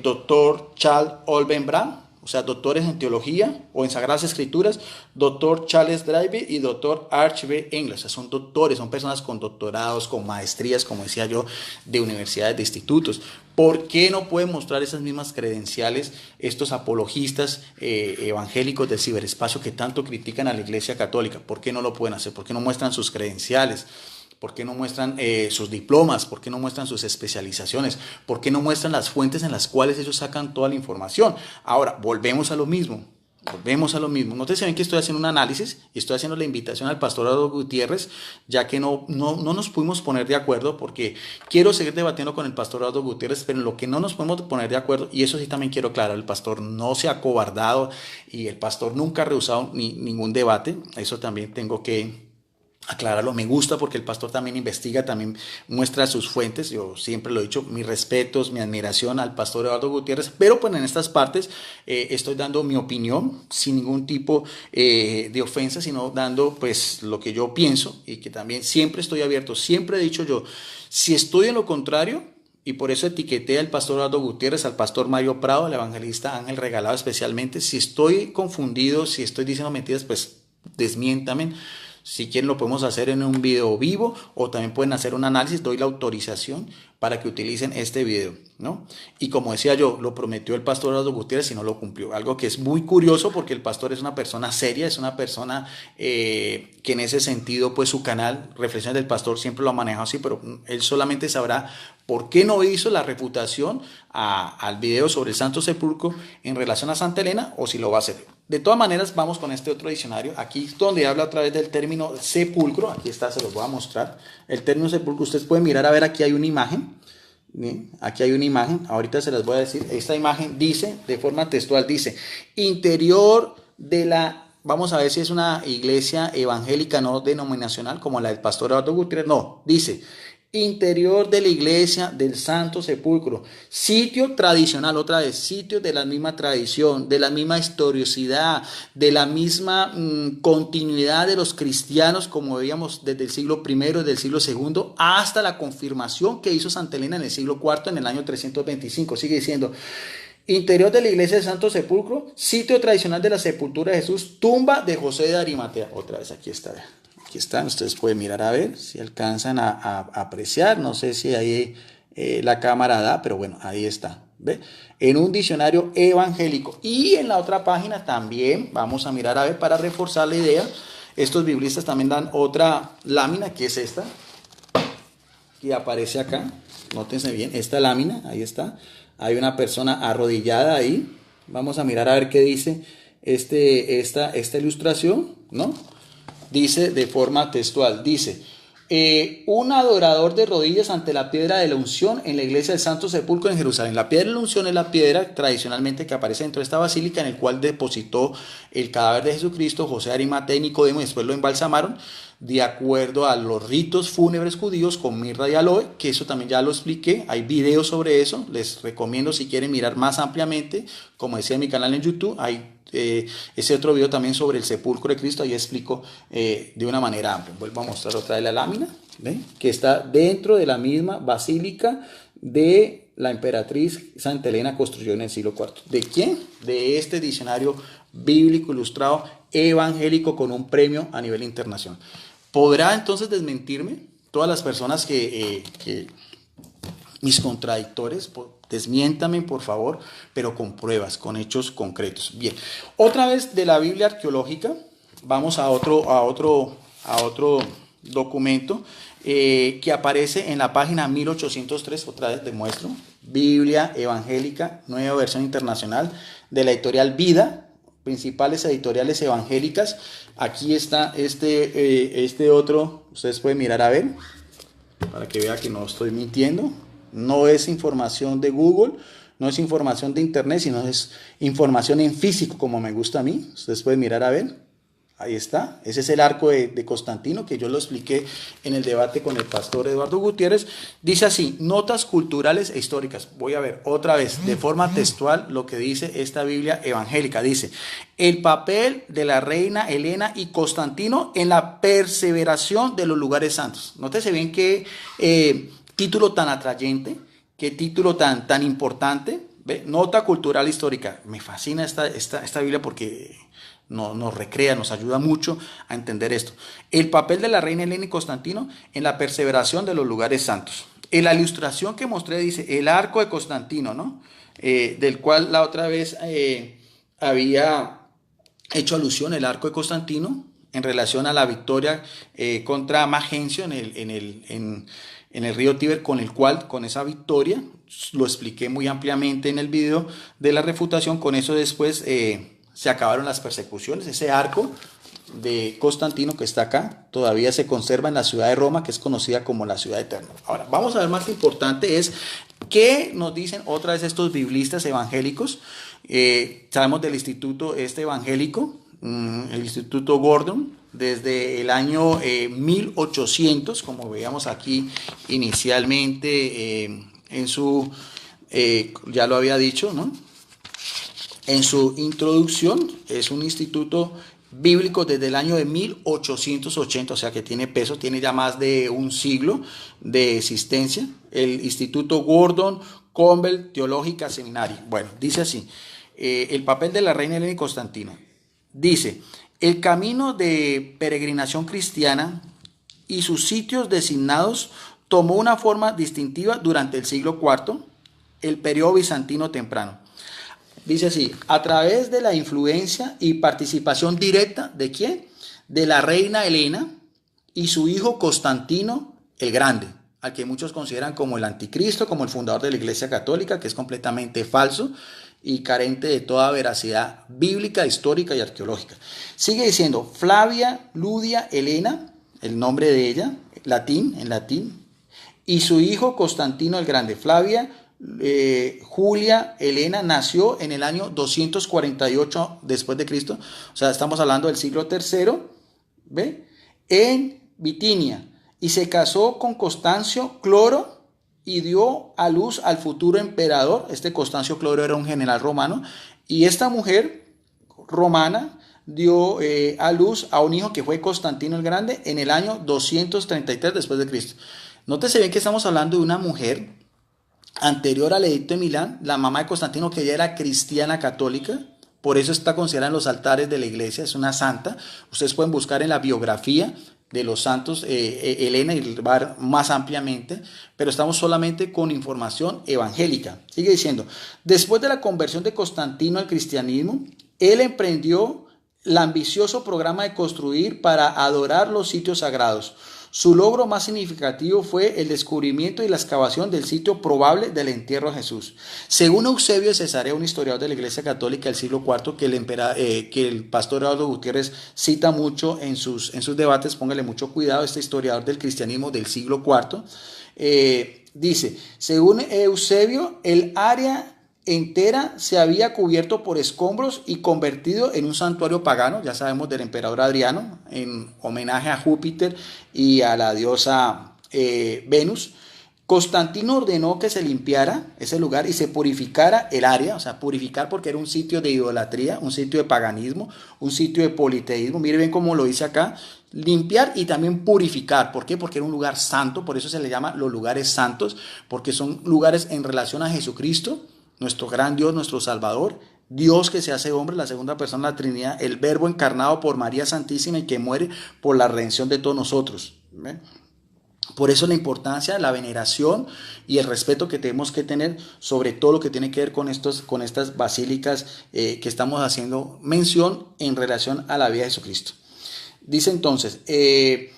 Dr. Charles Olvenbrand, o sea, doctores en teología o en Sagradas Escrituras, doctor Charles Drivey y doctor Arch B. English. O sea, son doctores, son personas con doctorados, con maestrías, como decía yo, de universidades, de institutos. ¿Por qué no pueden mostrar esas mismas credenciales estos apologistas evangélicos del ciberespacio que tanto critican a la Iglesia Católica? ¿Por qué no lo pueden hacer? ¿Por qué no muestran sus credenciales? ¿Por qué no muestran sus diplomas? ¿Por qué no muestran sus especializaciones? ¿Por qué no muestran las fuentes en las cuales ellos sacan toda la información? Ahora, volvemos a lo mismo. Nótese bien que estoy haciendo un análisis y estoy haciendo la invitación al pastor Eduardo Gutiérrez, ya que no nos pudimos poner de acuerdo, porque quiero seguir debatiendo con el pastor Eduardo Gutiérrez, pero en lo que no nos podemos poner de acuerdo, y eso sí también quiero aclarar, el pastor no se ha acobardado y el pastor nunca ha rehusado ningún debate. Eso también tengo que aclararlo. Me gusta porque el pastor también investiga, también muestra sus fuentes. Yo siempre lo he dicho, mis respetos, mi admiración al pastor Eduardo Gutiérrez, pero pues en estas partes estoy dando mi opinión sin ningún tipo de ofensa, sino dando pues lo que yo pienso, y que también siempre estoy abierto. Siempre he dicho yo, si estoy en lo contrario, y por eso etiqueté al pastor Eduardo Gutiérrez, al pastor Mario Prado, al evangelista Ángel Regalado especialmente, si estoy confundido, si estoy diciendo mentiras, pues desmiéntame. Si quieren lo podemos hacer en un video vivo, o también pueden hacer un análisis. Doy la autorización para que utilicen este video, ¿no? Y como decía yo, lo prometió el pastor Eduardo Gutiérrez y no lo cumplió. Algo que es muy curioso, porque el pastor es una persona seria, es una persona que en ese sentido, pues su canal Reflexiones del Pastor siempre lo ha manejado así, pero él solamente sabrá por qué no hizo la refutación al video sobre el Santo Sepulcro en relación a Santa Elena, o si lo va a hacer. De todas maneras, vamos con este otro diccionario. Aquí donde habla otra vez del término sepulcro. Aquí está, se los voy a mostrar. El término sepulcro, ustedes pueden mirar a ver, aquí hay una imagen. ¿Bien? Aquí hay una imagen, ahorita se las voy a decir. Esta imagen dice, de forma textual, dice: interior de la vamos a ver si es una iglesia evangélica no denominacional como la del pastor Eduardo Gutiérrez. No, dice interior de la iglesia del Santo Sepulcro, sitio tradicional, otra vez, sitio de la misma tradición, de la misma historicidad, de la misma continuidad de los cristianos, como veíamos desde el siglo I, desde el siglo II, hasta la confirmación que hizo Santa Elena en el siglo IV, en el año 325. Sigue diciendo, interior de la iglesia del Santo Sepulcro, sitio tradicional de la sepultura de Jesús, tumba de José de Arimatea. Otra vez, aquí está. Aquí están, ustedes pueden mirar a ver si alcanzan a apreciar. No sé si ahí la cámara da, pero bueno, ahí está. ¿Ve? En un diccionario evangélico. Y en la otra página también vamos a mirar a ver para reforzar la idea. Estos biblistas también dan otra lámina, que es esta, que aparece acá. Nótense bien, esta lámina, ahí está. Hay una persona arrodillada ahí. Vamos a mirar a ver qué dice esta ilustración, ¿no? Dice de forma textual, dice, un adorador de rodillas ante la piedra de la unción en la iglesia del Santo Sepulcro en Jerusalén. La piedra de la unción es la piedra tradicionalmente que aparece dentro de esta basílica, en el cual depositó el cadáver de Jesucristo José de Arimatea y Nicodemo, y después lo embalsamaron de acuerdo a los ritos fúnebres judíos con mirra y aloe, que eso también ya lo expliqué. Hay videos sobre eso, les recomiendo si quieren mirar más ampliamente, como decía en mi canal en YouTube, hay ese otro video también sobre el sepulcro de Cristo, ahí explico de una manera amplia. Vuelvo a mostrar otra vez la lámina, ¿ven? Que está dentro de la misma basílica de la emperatriz Santa Elena, construyó en el siglo IV. ¿De quién? De este diccionario bíblico ilustrado evangélico con un premio a nivel internacional. ¿Podrá entonces desmentirme todas las personas que mis contradictores? Desmiéntame, por favor, pero con pruebas, con hechos concretos. Bien, otra vez de la Biblia arqueológica, vamos a otro documento que aparece en la página 1803, otra vez demuestro, Biblia Evangélica, nueva versión internacional, de la editorial Vida, principales editoriales evangélicas. Aquí está este otro, ustedes pueden mirar a ver, para que vean que no estoy mintiendo. No es información de Google, no es información de internet, sino es información en físico, como me gusta a mí. Ustedes pueden mirar a ver. Ahí está. Ese es el arco de Constantino, que yo lo expliqué en el debate con el pastor Eduardo Gutiérrez. Dice así, notas culturales e históricas. Voy a ver otra vez, de forma textual, lo que dice esta Biblia evangélica. Dice, el papel de la reina Elena y Constantino en la perseveración de los lugares santos. Nótese bien que título tan atrayente, qué título tan importante. ¿Ve? Nota cultural histórica. Me fascina esta Biblia porque nos recrea, nos ayuda mucho a entender esto. El papel de la reina Elena y Constantino en la perseveración de los lugares santos. En la ilustración que mostré dice el arco de Constantino, ¿no? Del cual la otra vez había hecho alusión, el arco de Constantino, en relación a la victoria contra Magencio en el río Tíber, con esa victoria, lo expliqué muy ampliamente en el video de la refutación. Con eso después se acabaron las persecuciones. Ese arco de Constantino que está acá todavía se conserva en la ciudad de Roma, que es conocida como la ciudad eterna. Ahora, vamos a ver, más importante es qué nos dicen otra vez estos biblistas evangélicos. Sabemos del instituto evangélico, el Instituto Gordon, desde el año 1800, como veíamos aquí inicialmente en su, ya lo había dicho, ¿no? En su introducción, es un instituto bíblico desde el año de 1880, o sea que tiene peso, tiene ya más de un siglo de existencia. El Instituto Gordon Convent Theological Seminary. Bueno, dice así, el papel de la reina Elena y Constantino. Dice, el camino de peregrinación cristiana y sus sitios designados tomó una forma distintiva durante el siglo IV, el periodo bizantino temprano. Dice así, a través de la influencia y participación directa, ¿de quién? De la reina Elena y su hijo Constantino el Grande, al que muchos consideran como el anticristo, como el fundador de la Iglesia Católica, que es completamente falso y carente de toda veracidad bíblica, histórica y arqueológica. Sigue diciendo, Flavia Ludia Elena, el nombre de ella, en latín, y su hijo Constantino el Grande. Flavia Julia Helena nació en el año 248 después de Cristo, o sea, estamos hablando del siglo tercero, ¿ve? En Bitinia, y se casó con Constancio Cloro y dio a luz al futuro emperador. Este Constancio Cloro era un general romano, y esta mujer romana dio a luz a un hijo que fue Constantino el Grande en el año 233 después de Cristo. Nótese bien que estamos hablando de una mujer anterior al edicto de Milán, la mamá de Constantino, que ella era cristiana católica, por eso está considerada en los altares de la iglesia, es una santa. Ustedes pueden buscar en la biografía de los santos Helena y va más ampliamente, pero estamos solamente con información evangélica. Sigue diciendo, después de la conversión de Constantino al cristianismo, él emprendió el ambicioso programa de construir para adorar los sitios sagrados. Su logro más significativo fue el descubrimiento y la excavación del sitio probable del entierro de Jesús. Según Eusebio de Cesarea, un historiador de la Iglesia Católica del siglo IV, que el pastor Eduardo Gutiérrez cita mucho en sus debates, póngale mucho cuidado, este historiador del cristianismo del siglo IV, dice, según Eusebio, el área entera se había cubierto por escombros y convertido en un santuario pagano, ya sabemos, del emperador Adriano, en homenaje a Júpiter y a la diosa Venus. Constantino ordenó que se limpiara ese lugar y se purificara el área, o sea, purificar porque era un sitio de idolatría, un sitio de paganismo, un sitio de politeísmo. Mire bien cómo lo dice acá, limpiar y también purificar. ¿Por qué? Porque era un lugar santo, por eso se le llama los lugares santos, porque son lugares en relación a Jesucristo, nuestro gran Dios, nuestro Salvador, Dios que se hace hombre, la segunda persona de la Trinidad, el Verbo encarnado por María Santísima y que muere por la redención de todos nosotros. ¿Ven? Por eso la importancia, la veneración y el respeto que tenemos que tener sobre todo lo que tiene que ver con estas basílicas que estamos haciendo mención en relación a la vida de Jesucristo. Dice entonces, él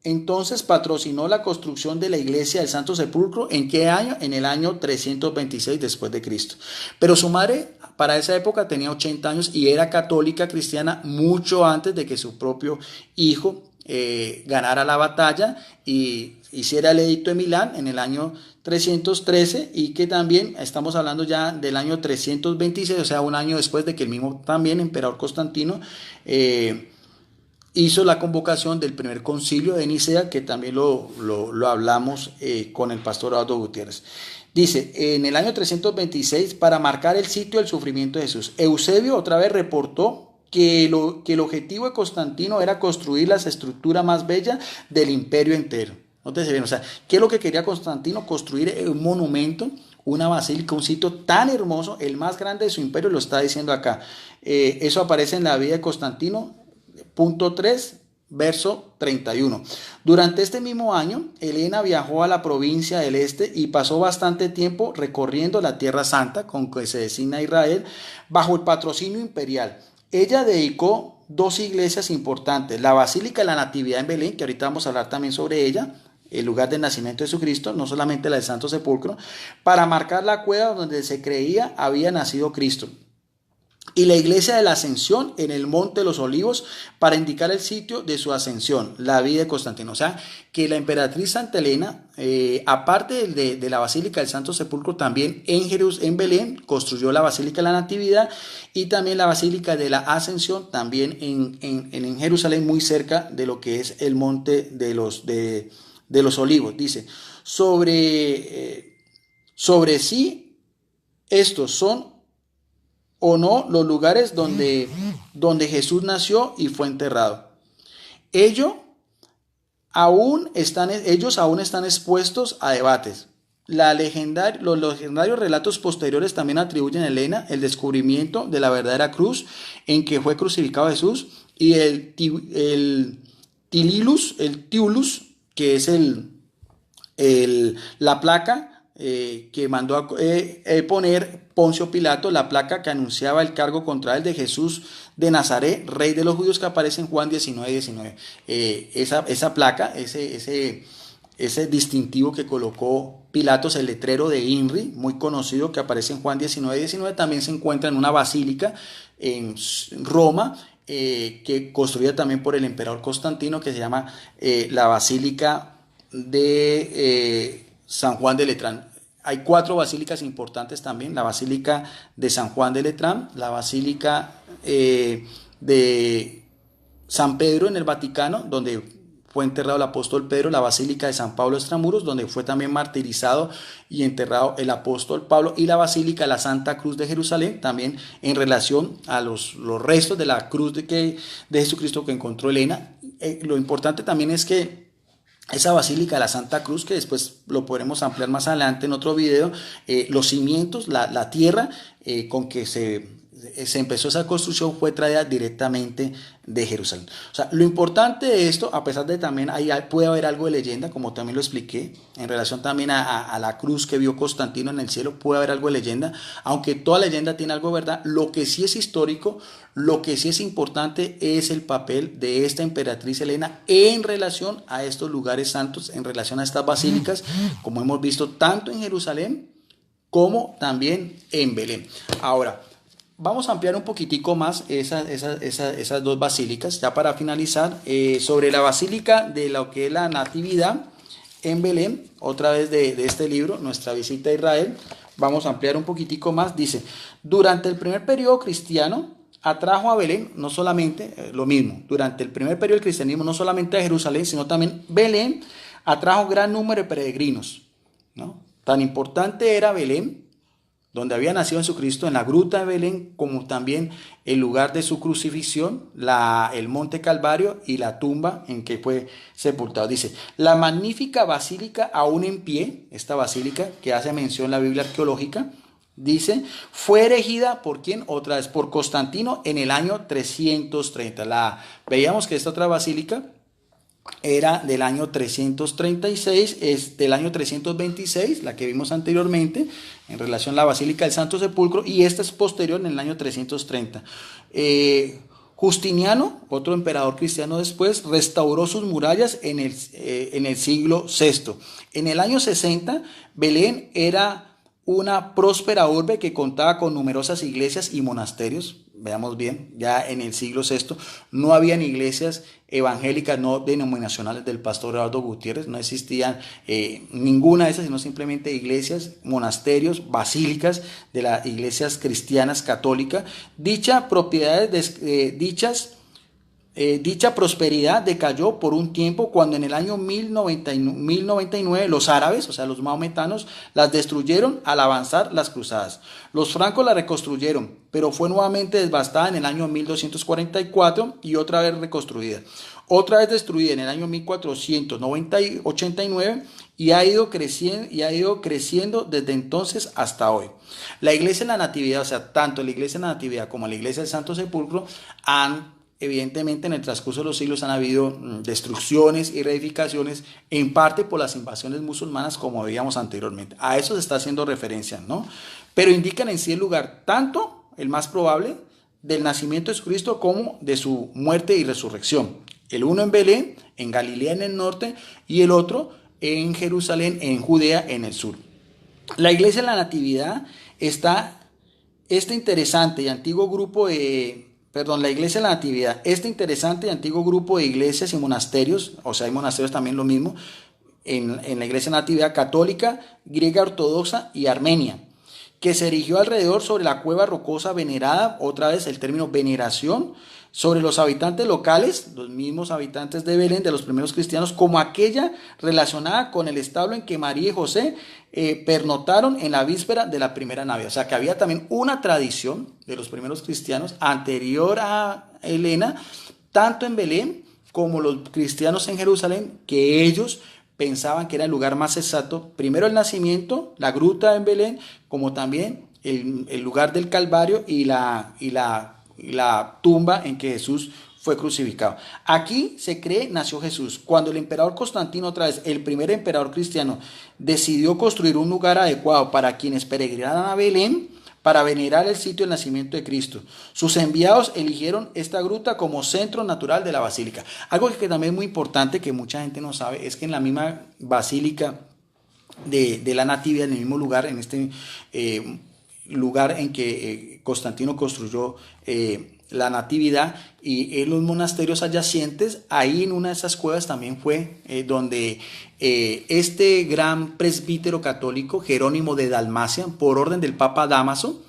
entonces patrocinó la construcción de la iglesia del Santo Sepulcro. ¿En qué año? En el año 326 después de Cristo. Pero su madre para esa época tenía 80 años y era católica cristiana mucho antes de que su propio hijo ganara la batalla y hiciera el edicto de Milán en el año 313, y que también estamos hablando ya del año 326, o sea, un año después de que el mismo también emperador Constantino hizo la convocación del primer concilio de Nicea, que también lo hablamos con el pastor Eduardo Gutiérrez. Dice, en el año 326, para marcar el sitio del sufrimiento de Jesús, Eusebio otra vez reportó que el objetivo de Constantino era construir la estructura más bella del imperio entero. Nótese bien, o sea, ¿qué es lo que quería Constantino? Construir un monumento, una basílica, un sitio tan hermoso, el más grande de su imperio, lo está diciendo acá. Eso aparece en la vida de Constantino, punto 3, verso 31. Durante este mismo año, Helena viajó a la provincia del este y pasó bastante tiempo recorriendo la Tierra Santa, con que se designa Israel, bajo el patrocinio imperial. Ella dedicó dos iglesias importantes, la Basílica de la Natividad en Belén, que ahorita vamos a hablar también sobre ella, el lugar del nacimiento de Jesucristo, no solamente la del Santo Sepulcro, para marcar la cueva donde se creía había nacido Cristo. Y la iglesia de la Ascensión en el Monte de los Olivos para indicar el sitio de su ascensión, la vida de Constantino. O sea, que la emperatriz Santa Helena, aparte de la Basílica del Santo Sepulcro, también en Belén construyó la Basílica de la Natividad y también la Basílica de la Ascensión, también en Jerusalén, muy cerca de lo que es el Monte de los Olivos. Dice, sobre sí, estos son o no los lugares donde Jesús nació y fue enterrado. Ellos aún están expuestos a debates. Los legendarios relatos posteriores también atribuyen a Helena el descubrimiento de la verdadera cruz en que fue crucificado Jesús, y el tiulus, que es la placa que mandó a poner Poncio Pilato, la placa que anunciaba el cargo contra él de Jesús de Nazaret, rey de los judíos, que aparece en Juan 19:19. Esa placa, ese distintivo que colocó Pilatos, el letrero de INRI, muy conocido, que aparece en Juan 19:19, también se encuentra en una basílica en Roma, que construida también por el emperador Constantino, que se llama la Basílica de San Juan de Letrán. hay 4 basílicas importantes también: la Basílica de San Juan de Letrán, la Basílica de San Pedro en el Vaticano, donde fue enterrado el apóstol Pedro; la Basílica de San Pablo Extramuros, donde fue también martirizado y enterrado el apóstol Pablo; y la Basílica de la Santa Cruz de Jerusalén, también en relación a los restos de la cruz de Jesucristo que encontró Elena. Lo importante también es que esa Basílica de la Santa Cruz, que después lo podremos ampliar más adelante en otro video, los cimientos, la tierra con que se empezó esa construcción fue traída directamente de Jerusalén. O sea, lo importante de esto, a pesar de también ahí puede haber algo de leyenda, como también lo expliqué, en relación también a la cruz que vio Constantino en el cielo, puede haber algo de leyenda, aunque toda leyenda tiene algo de verdad. Lo que sí es histórico, lo que sí es importante es el papel de esta emperatriz Helena en relación a estos lugares santos, en relación a estas basílicas, como hemos visto tanto en Jerusalén como también en Belén. Ahora, vamos a ampliar un poquitico más esas 2 basílicas, ya para finalizar, sobre la basílica de lo que es la Natividad en Belén, otra vez de este libro, Nuestra visita a Israel. Vamos a ampliar un poquitico más. Dice: durante el primer periodo cristiano, atrajo a Belén, no solamente, lo mismo, durante el primer periodo del cristianismo, no solamente a Jerusalén, sino también Belén, atrajo gran número de peregrinos, ¿no? Tan importante era Belén, donde había nacido Jesucristo, en la gruta de Belén, como también el lugar de su crucifixión, el monte Calvario y la tumba en que fue sepultado. Dice: la magnífica basílica aún en pie, esta basílica que hace mención la Biblia arqueológica, dice, fue erigida ¿por quién? Otra vez, por Constantino en el año 330. Veíamos que esta otra basílica era del año 336, es del año 326, la que vimos anteriormente, en relación a la Basílica del Santo Sepulcro, y esta es posterior, en el año 330. Justiniano, otro emperador cristiano después, restauró sus murallas en el siglo VI. En el año 60, Belén era una próspera urbe que contaba con numerosas iglesias y monasterios. Veamos bien, ya en el siglo VI no habían iglesias evangélicas no denominacionales del pastor Eduardo Gutiérrez, no existían ninguna de esas, sino simplemente iglesias, monasterios, basílicas de las iglesias cristianas católicas. Dicha prosperidad decayó por un tiempo cuando en el año 1099 los árabes, o sea los maometanos, las destruyeron al avanzar las cruzadas. Los francos la reconstruyeron, pero fue nuevamente devastada en el año 1244 y otra vez reconstruida. Otra vez destruida en el año 1489 y ha ido creciendo desde entonces hasta hoy. La iglesia de la Natividad, o sea, tanto la iglesia de la Natividad como la iglesia del Santo Sepulcro evidentemente en el transcurso de los siglos han habido destrucciones y reedificaciones, en parte por las invasiones musulmanas, como veíamos anteriormente. A eso se está haciendo referencia, ¿no? Pero indican en sí el lugar, tanto el más probable, del nacimiento de Jesucristo como de su muerte y resurrección. El uno en Belén, en Galilea en el norte, y el otro en Jerusalén, en Judea en el sur. La iglesia de la Natividad está interesante y antiguo grupo la iglesia de la Natividad, este interesante y antiguo grupo de iglesias y monasterios, o sea, hay monasterios también lo mismo, en la iglesia de la Natividad católica, griega ortodoxa y armenia, que se erigió alrededor sobre la cueva rocosa venerada, otra vez el término veneración, sobre los habitantes locales, los mismos habitantes de Belén, de los primeros cristianos, como aquella relacionada con el establo en que María y José pernotaron en la víspera de la primera Navidad. O sea, que había también una tradición de los primeros cristianos anterior a Helena, tanto en Belén como los cristianos en Jerusalén, que ellos pensaban que era el lugar más exacto, primero el nacimiento, la gruta en Belén, como también el lugar del Calvario y la tumba en que Jesús fue crucificado. Aquí se cree nació Jesús. Cuando el emperador Constantino, otra vez el primer emperador cristiano, decidió construir un lugar adecuado para quienes peregrinaran a Belén para venerar el sitio del nacimiento de Cristo, sus enviados eligieron esta gruta como centro natural de la basílica. Algo que también es muy importante, que mucha gente no sabe, es que en la misma basílica de la Natividad, en el mismo lugar, en este lugar en que Constantino construyó la Natividad, y en los monasterios adyacentes, ahí en una de esas cuevas también fue donde este gran presbítero católico, Jerónimo de Dalmacia, por orden del Papa Dámaso,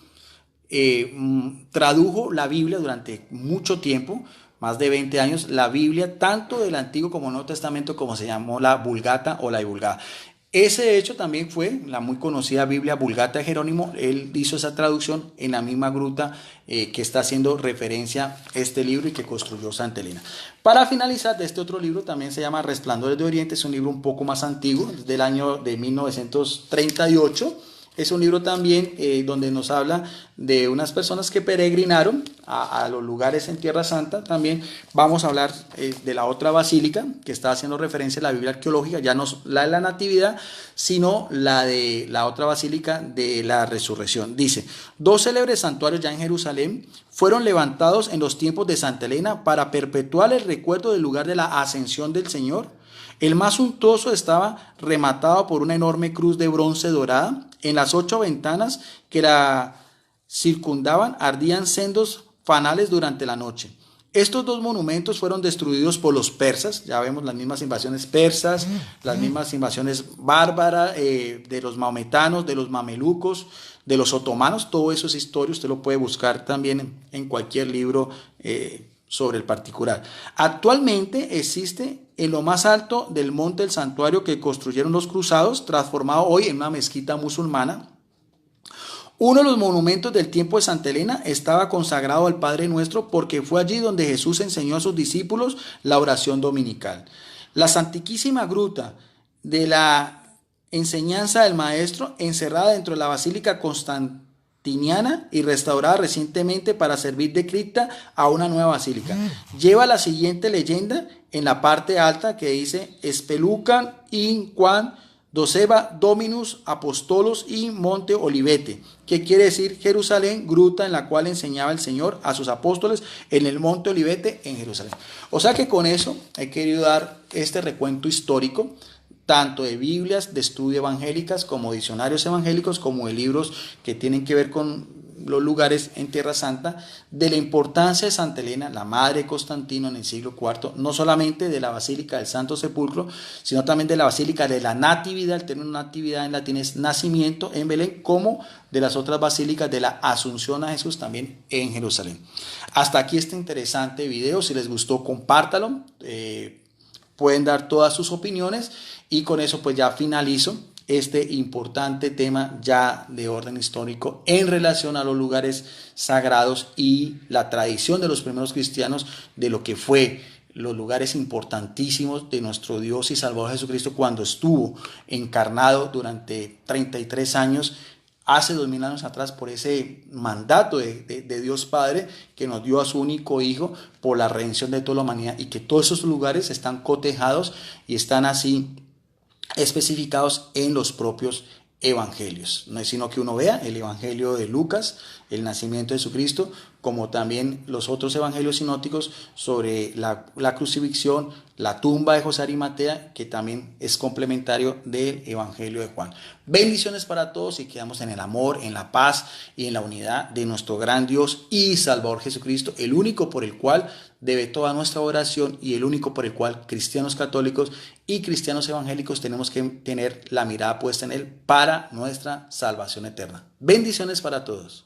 tradujo la Biblia durante mucho tiempo, más de 20 años, la Biblia, tanto del Antiguo como Nuevo Testamento, como se llamó la Vulgata o la Divulgada. Ese hecho también fue la muy conocida Biblia Vulgata de Jerónimo. Él hizo esa traducción en la misma gruta que está haciendo referencia a este libro y que construyó Santa Elena. Para finalizar, de este otro libro también se llama Resplandores de Oriente. Es un libro un poco más antiguo, del año de 1938. Es un libro también donde nos habla de unas personas que peregrinaron a los lugares en Tierra Santa. También vamos a hablar de la otra basílica que está haciendo referencia a la Biblia arqueológica, ya no la de la Natividad, sino la de la otra basílica de la Resurrección. Dice, 2 célebres santuarios ya en Jerusalén fueron levantados en los tiempos de Santa Elena para perpetuar el recuerdo del lugar de la ascensión del Señor. El más suntuoso estaba rematado por una enorme cruz de bronce dorada. En las 8 ventanas que la circundaban ardían sendos fanales durante la noche. Estos 2 monumentos fueron destruidos por los persas. Ya vemos las mismas invasiones persas, las mismas invasiones bárbaras de los maometanos, de los mamelucos, de los otomanos. Todo eso es historia, usted lo puede buscar también en cualquier libro sobre el particular. Actualmente existe en lo más alto del monte el santuario que construyeron los cruzados, transformado hoy en una mezquita musulmana. Uno de los monumentos del tiempo de Santa Elena estaba consagrado al Padre Nuestro porque fue allí donde Jesús enseñó a sus discípulos la oración dominical. La antiquísima gruta de la enseñanza del Maestro, encerrada dentro de la Basílica Constantiniana y restaurada recientemente para servir de cripta a una nueva basílica. Lleva la siguiente leyenda en la parte alta que dice Espelucan in quan doceba Dominus Apostolos y Monte Olivete, que quiere decir Jerusalén, gruta en la cual enseñaba el Señor a sus apóstoles en el Monte Olivete en Jerusalén. O sea que con eso he querido dar este recuento histórico, tanto de Biblias de estudio evangélicas como diccionarios evangélicos, como de libros que tienen que ver con los lugares en Tierra Santa, de la importancia de Santa Elena, la madre de Constantino en el siglo IV, no solamente de la Basílica del Santo Sepulcro, sino también de la Basílica de la Natividad. El término Natividad en latín es nacimiento en Belén, como de las otras basílicas de la Asunción a Jesús también en Jerusalén. Hasta aquí este interesante video. Si les gustó, compártalo. Pueden dar todas sus opiniones y con eso pues ya finalizo este importante tema ya de orden histórico en relación a los lugares sagrados y la tradición de los primeros cristianos de lo que fue los lugares importantísimos de nuestro Dios y Salvador Jesucristo cuando estuvo encarnado durante 33 años, hace 2000 años atrás, por ese mandato de Dios Padre que nos dio a su único Hijo por la redención de toda la humanidad, y que todos esos lugares están cotejados y están así especificados en los propios evangelios. No es sino que uno vea el evangelio de Lucas, el nacimiento de Jesucristo, como también los otros evangelios sinópticos sobre la crucifixión, la tumba de José Arimatea, que también es complementario del evangelio de Juan. Bendiciones para todos y quedamos en el amor, en la paz y en la unidad de nuestro gran Dios y Salvador Jesucristo, el único por el cual debe toda nuestra oración y el único por el cual cristianos católicos y cristianos evangélicos tenemos que tener la mirada puesta en Él para nuestra salvación eterna. Bendiciones para todos.